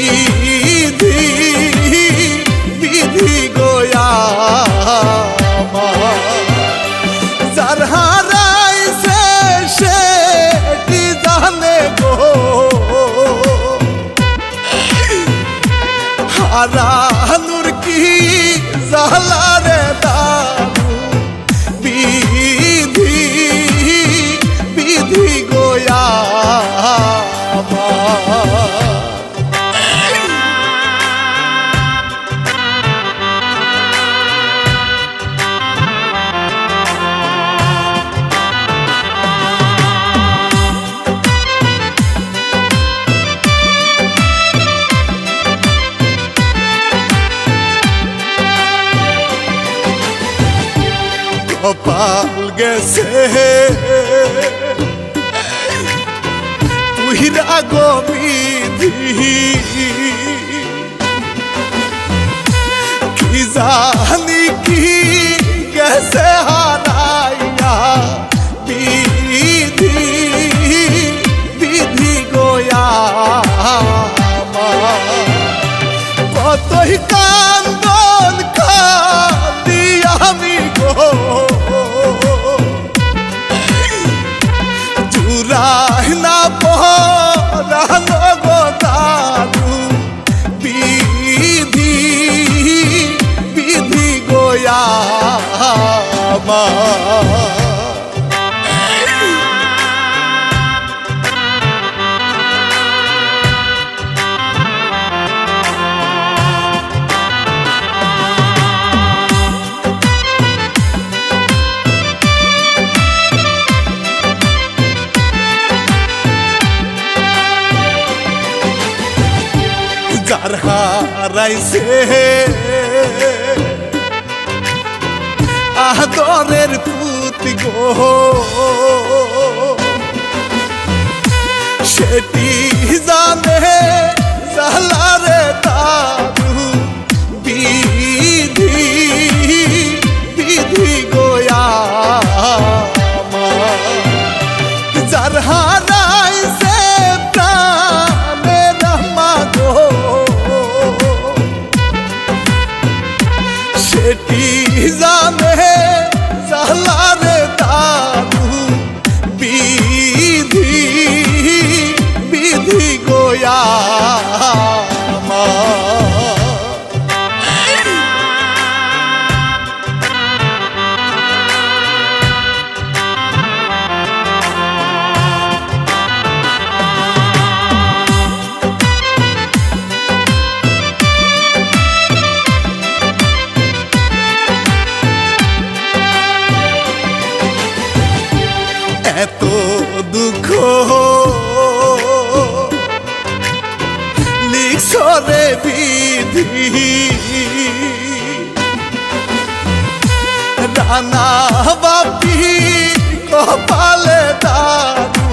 বিধি বিধি গোয়া যার হারাইছে সে কি জানে গো হারানুর কি জালারে দারু বিধি বিধি গোয়া কপাল গেছে তুহিরা গো বিধি কি জানি কি গেছে হারাইয়া বিধি বিধি গোয়া কতই কান্দন কাঁদি আমি গো জুড়াই না পরানো গো দারু বিধি বিধি গোয়া যার হারাইছে আদরের পুতি গো সেটি জানে জালারে দারু বিধি বিধি গোয়া যার হারাইছে প্রাণের মাগো সেটি জানে জালারে দারু বিধি বিধি গোয়া এত দুঃখ লিখরে বিধি রানা বাপি কপালে দারু